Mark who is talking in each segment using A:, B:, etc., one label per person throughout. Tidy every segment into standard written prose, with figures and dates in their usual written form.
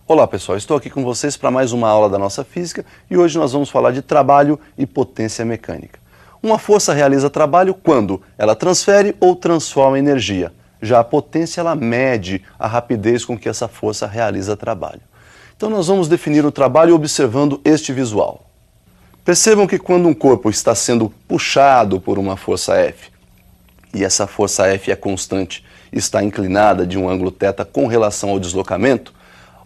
A: Olá pessoal, estou aqui com vocês para mais uma aula da nossa física e hoje nós vamos falar de trabalho e potência mecânica. Uma força realiza trabalho quando ela transfere ou transforma energia. Já a potência ela mede a rapidez com que essa força realiza trabalho. Então nós vamos definir o trabalho observando este visual. Percebam que quando um corpo está sendo puxado por uma força F, e essa força F é constante, está inclinada de um ângulo θ com relação ao deslocamento,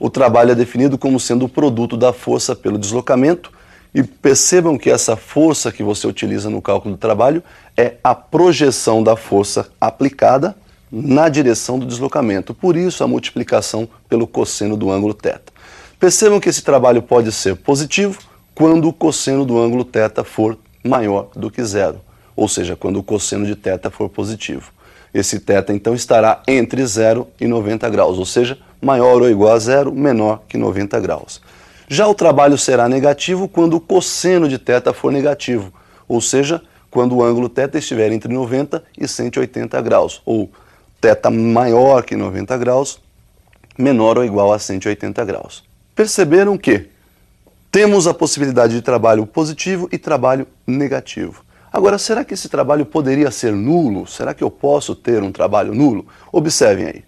A: o trabalho é definido como sendo o produto da força pelo deslocamento e percebam que essa força que você utiliza no cálculo do trabalho é a projeção da força aplicada na direção do deslocamento, por isso a multiplicação pelo cosseno do ângulo θ. Percebam que esse trabalho pode ser positivo quando o cosseno do ângulo θ for maior do que zero, ou seja, quando o cosseno de θ for positivo. Esse θ então estará entre 0 e 90 graus, ou seja, maior ou igual a zero, menor que 90 graus. Já o trabalho será negativo quando o cosseno de θ for negativo, ou seja, quando o ângulo θ estiver entre 90 e 180 graus, ou θ maior que 90 graus, menor ou igual a 180 graus. Perceberam que temos a possibilidade de trabalho positivo e trabalho negativo. Agora, será que esse trabalho poderia ser nulo? Será que eu posso ter um trabalho nulo? Observem aí.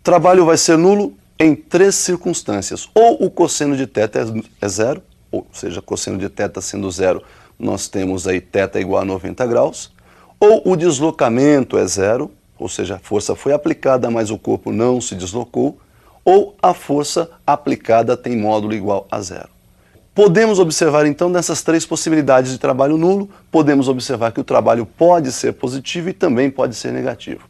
A: Trabalho vai ser nulo em três circunstâncias. Ou o cosseno de θ é zero, ou seja, cosseno de θ sendo zero, nós temos aí θ igual a 90 graus. Ou o deslocamento é zero, ou seja, a força foi aplicada, mas o corpo não se deslocou. Ou a força aplicada tem módulo igual a zero. Podemos observar então nessas três possibilidades de trabalho nulo, podemos observar que o trabalho pode ser positivo e também pode ser negativo.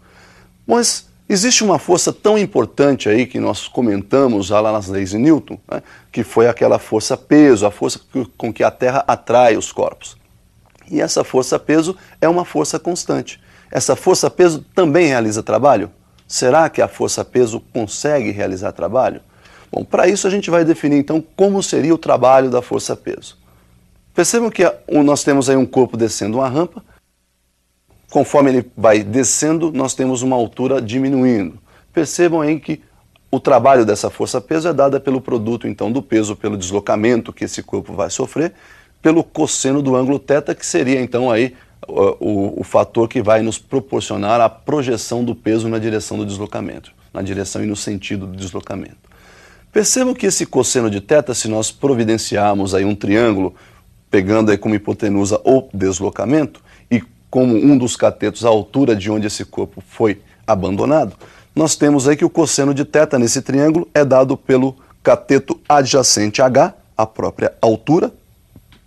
A: Mas existe uma força tão importante aí que nós comentamos já lá nas leis de Newton, né, que foi aquela força-peso, a força com que a Terra atrai os corpos. E essa força-peso é uma força constante. Essa força-peso também realiza trabalho? Será que a força-peso consegue realizar trabalho? Bom, para isso a gente vai definir então como seria o trabalho da força-peso. Percebam que nós temos aí um corpo descendo uma rampa. Conforme ele vai descendo, nós temos uma altura diminuindo. Percebam aí que o trabalho dessa força-peso é dada pelo produto então do peso pelo deslocamento que esse corpo vai sofrer, pelo cosseno do ângulo θ, que seria então aí o fator que vai nos proporcionar a projeção do peso na direção do deslocamento, na direção e no sentido do deslocamento. Percebam que esse cosseno de θ, se nós providenciarmos aí um triângulo, pegando aí como hipotenusa o deslocamento, e como um dos catetos a altura de onde esse corpo foi abandonado, nós temos aí que o cosseno de θ nesse triângulo é dado pelo cateto adjacente H, a própria altura,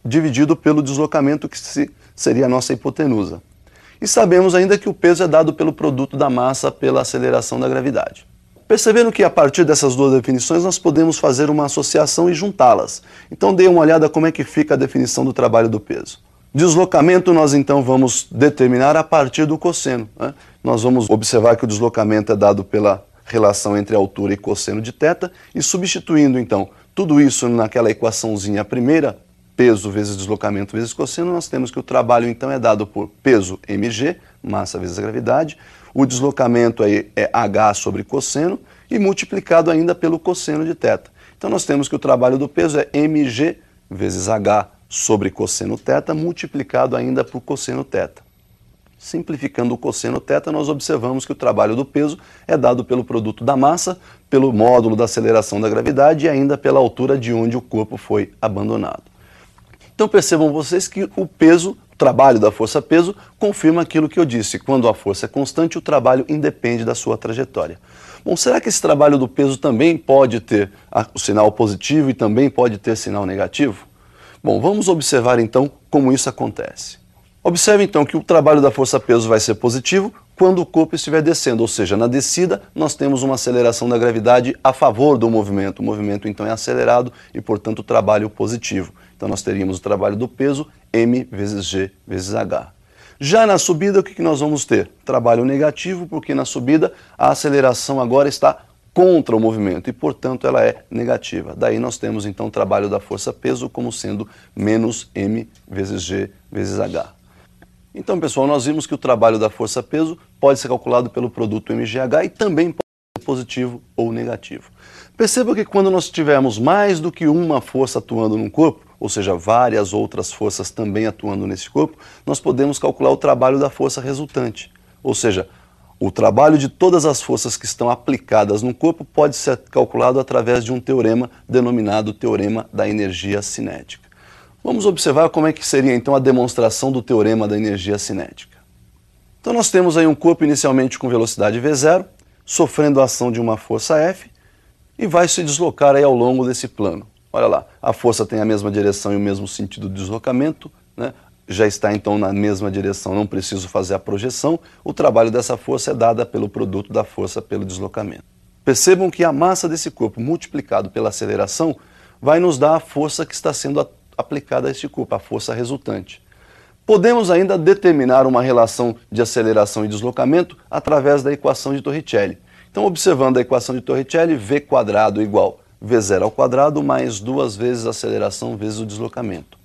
A: dividido pelo deslocamento que seria a nossa hipotenusa. E sabemos ainda que o peso é dado pelo produto da massa pela aceleração da gravidade. Perceberam que a partir dessas duas definições nós podemos fazer uma associação e juntá-las. Então dê uma olhada como é que fica a definição do trabalho do peso. Deslocamento nós então vamos determinar a partir do cosseno, né? Nós vamos observar que o deslocamento é dado pela relação entre altura e cosseno de θ e substituindo então tudo isso naquela equaçãozinha primeira, peso vezes deslocamento vezes cosseno, nós temos que o trabalho então é dado por peso mg, massa vezes gravidade, o deslocamento aí é h sobre cosseno e multiplicado ainda pelo cosseno de θ. Então nós temos que o trabalho do peso é mg vezes h sobre cosseno θ multiplicado ainda por cosseno θ. Simplificando o cosseno θ, nós observamos que o trabalho do peso é dado pelo produto da massa, pelo módulo da aceleração da gravidade e ainda pela altura de onde o corpo foi abandonado. Então percebam vocês que o peso, o trabalho da força-peso, confirma aquilo que eu disse. Quando a força é constante, o trabalho independe da sua trajetória. Bom, será que esse trabalho do peso também pode ter o sinal positivo e também pode ter sinal negativo? Bom, vamos observar então como isso acontece. Observe então que o trabalho da força-peso vai ser positivo quando o corpo estiver descendo, ou seja, na descida nós temos uma aceleração da gravidade a favor do movimento. O movimento então é acelerado e, portanto, o trabalho positivo. Então nós teríamos o trabalho do peso m vezes g vezes h. Já na subida, o que nós vamos ter? Trabalho negativo, porque na subida a aceleração agora está contra o movimento e, portanto, ela é negativa. Daí nós temos então o trabalho da força-peso como sendo menos m vezes g vezes h. Então, pessoal, nós vimos que o trabalho da força-peso pode ser calculado pelo produto mgh e também pode ser positivo ou negativo. Perceba que quando nós tivermos mais do que uma força atuando num corpo, ou seja, várias outras forças também atuando nesse corpo, nós podemos calcular o trabalho da força resultante. Ou seja, o trabalho de todas as forças que estão aplicadas no corpo pode ser calculado através de um teorema denominado teorema da energia cinética. Vamos observar como é que seria então a demonstração do teorema da energia cinética. Então nós temos aí um corpo inicialmente com velocidade v0, sofrendo a ação de uma força F, e vai se deslocar aí ao longo desse plano. Olha lá, a força tem a mesma direção e o mesmo sentido de deslocamento, né? Já está então na mesma direção, não preciso fazer a projeção, o trabalho dessa força é dada pelo produto da força pelo deslocamento. Percebam que a massa desse corpo multiplicado pela aceleração vai nos dar a força que está sendo aplicada a este corpo, a força resultante. Podemos ainda determinar uma relação de aceleração e deslocamento através da equação de Torricelli. Então, observando a equação de Torricelli, v² igual v0 ao quadrado mais 2 vezes a aceleração vezes o deslocamento.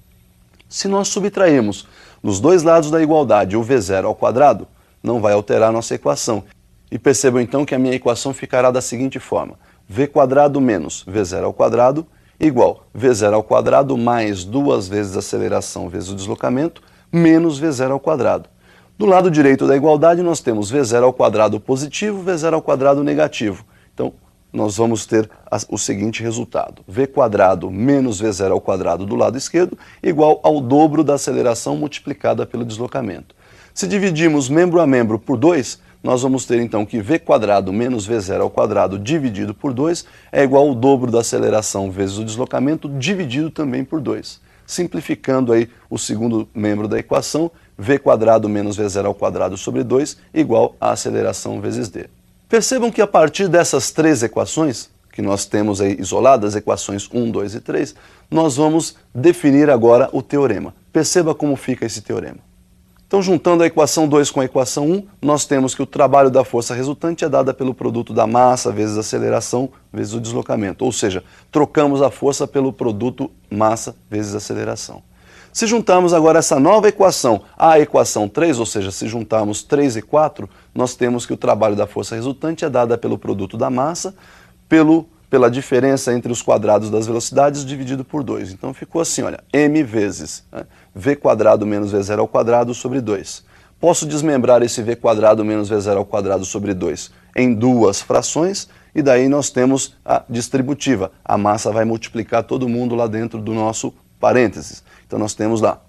A: Se nós subtrairmos nos dois lados da igualdade o v0 ao quadrado, não vai alterar a nossa equação. E percebam então que a minha equação ficará da seguinte forma: v² menos v0 ao quadrado igual v0 ao quadrado mais 2 vezes a aceleração vezes o deslocamento menos v0 ao quadrado. Do lado direito da igualdade nós temos v0 ao quadrado positivo, v0 ao quadrado negativo. Então, nós vamos ter o seguinte resultado: v² menos v0 ao quadrado do lado esquerdo igual ao dobro da aceleração multiplicada pelo deslocamento. Se dividirmos membro a membro por 2, nós vamos ter então que v² menos v0 ao quadrado dividido por 2 é igual ao dobro da aceleração vezes o deslocamento dividido também por 2. Simplificando aí o segundo membro da equação, v² menos v0 ao quadrado sobre 2 igual a aceleração vezes d. Percebam que a partir dessas três equações, que nós temos aí isoladas, equações 1, 2 e 3, nós vamos definir agora o teorema. Perceba como fica esse teorema. Então, juntando a equação 2 com a equação 1, nós temos que o trabalho da força resultante é dada pelo produto da massa vezes a aceleração vezes o deslocamento. Ou seja, trocamos a força pelo produto massa vezes aceleração. Se juntarmos agora essa nova equação à equação 3, ou seja, se juntarmos 3 e 4, nós temos que o trabalho da força resultante é dada pelo produto da massa, pela diferença entre os quadrados das velocidades dividido por 2. Então ficou assim, olha, m vezes v² menos v0 ao quadrado sobre 2. Posso desmembrar esse v² menos v0 ao quadrado sobre 2 em duas frações, e daí nós temos a distributiva. A massa vai multiplicar todo mundo lá dentro do nosso parênteses. Então nós temos lá,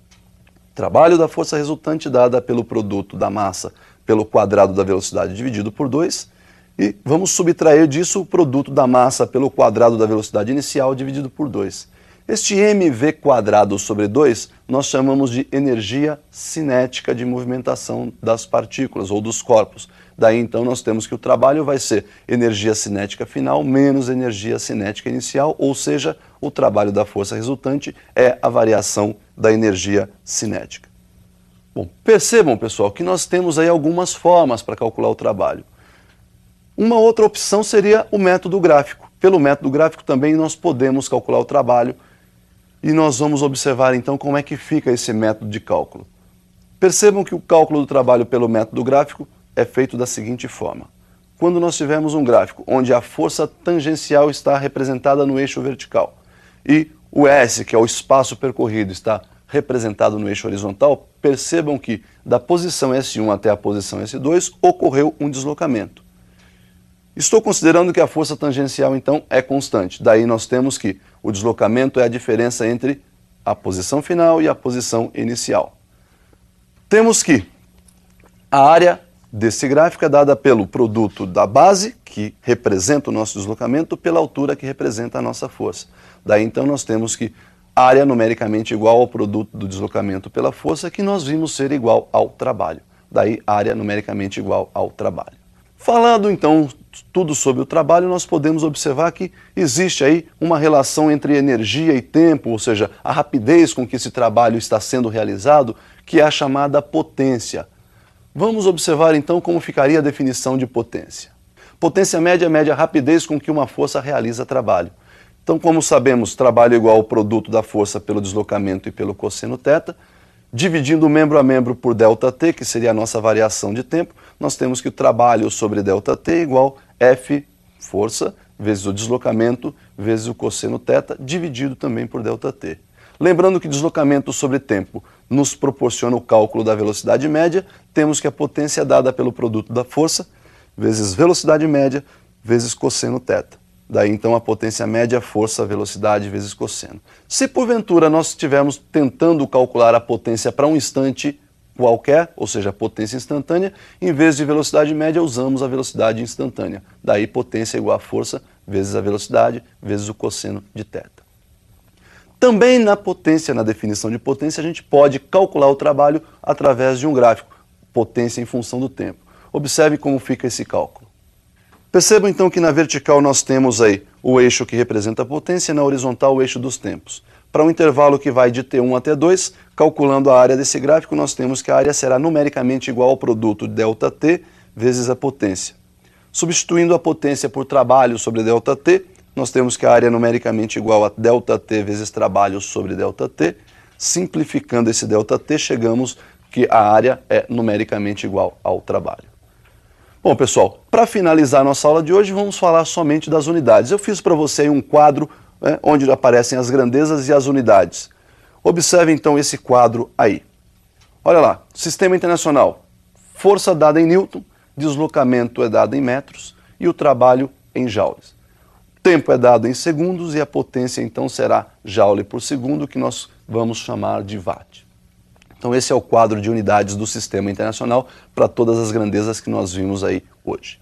A: trabalho da força resultante dada pelo produto da massa pelo quadrado da velocidade dividido por 2, e vamos subtrair disso o produto da massa pelo quadrado da velocidade inicial dividido por 2. Este mv² sobre 2 nós chamamos de energia cinética de movimentação das partículas ou dos corpos. Daí então nós temos que o trabalho vai ser energia cinética final menos energia cinética inicial, ou seja, o trabalho da força resultante é a variação da energia cinética. Bom, percebam, pessoal, que nós temos aí algumas formas para calcular o trabalho. Uma outra opção seria o método gráfico. Pelo método gráfico também nós podemos calcular o trabalho, e nós vamos observar então como é que fica esse método de cálculo. Percebam que o cálculo do trabalho pelo método gráfico é feito da seguinte forma. Quando nós tivermos um gráfico onde a força tangencial está representada no eixo vertical e o S, que é o espaço percorrido, está representado no eixo horizontal, percebam que da posição S1 até a posição S2 ocorreu um deslocamento. Estou considerando que a força tangencial, então, é constante. Daí nós temos que o deslocamento é a diferença entre a posição final e a posição inicial. Temos que a área desse gráfico é dada pelo produto da base, que representa o nosso deslocamento, pela altura que representa a nossa força. Daí, então, nós temos que área numericamente igual ao produto do deslocamento pela força, que nós vimos ser igual ao trabalho. Daí, área numericamente igual ao trabalho. Falando, então, tudo sobre o trabalho, nós podemos observar que existe aí uma relação entre energia e tempo, ou seja, a rapidez com que esse trabalho está sendo realizado, que é a chamada potência. Vamos observar, então, como ficaria a definição de potência. Potência média mede a rapidez com que uma força realiza trabalho. Então, como sabemos, trabalho é igual ao produto da força pelo deslocamento e pelo cosseno θ. Dividindo membro a membro por ΔT, que seria a nossa variação de tempo, nós temos que o trabalho sobre ΔT é igual F força vezes o deslocamento vezes o cosseno θ, dividido também por ΔT. Lembrando que deslocamento sobre tempo nos proporciona o cálculo da velocidade média, temos que a potência é dada pelo produto da força vezes velocidade média vezes cosseno θ. Daí então a potência média, força, velocidade vezes cosseno. Se porventura nós estivermos tentando calcular a potência para um instante qualquer, ou seja, a potência instantânea, em vez de velocidade média usamos a velocidade instantânea. Daí potência igual a força vezes a velocidade vezes o cosseno de θ. Também na potência, na definição de potência, a gente pode calcular o trabalho através de um gráfico, potência em função do tempo. Observe como fica esse cálculo. Percebam então que na vertical nós temos aí o eixo que representa a potência e na horizontal o eixo dos tempos. Para um intervalo que vai de T1 a T2, calculando a área desse gráfico, nós temos que a área será numericamente igual ao produto ΔT vezes a potência. Substituindo a potência por trabalho sobre ΔT, nós temos que a área é numericamente igual a ΔT vezes trabalho sobre ΔT. Simplificando esse ΔT, chegamos que a área é numericamente igual ao trabalho. Bom, pessoal, para finalizar a nossa aula de hoje, vamos falar somente das unidades. Eu fiz para você aí um quadro onde aparecem as grandezas e as unidades. Observe então esse quadro aí. Olha lá, Sistema Internacional, força dada em Newton, deslocamento é dado em metros e o trabalho em joules. O tempo é dado em segundos e a potência então será joule por segundo, que nós vamos chamar de watt. Então esse é o quadro de unidades do Sistema Internacional para todas as grandezas que nós vimos aí hoje.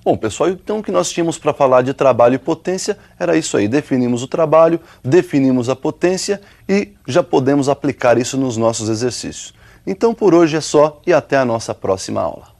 A: Bom, pessoal, então o que nós tínhamos para falar de trabalho e potência era isso aí. Definimos o trabalho, definimos a potência e já podemos aplicar isso nos nossos exercícios. Então por hoje é só e até a nossa próxima aula.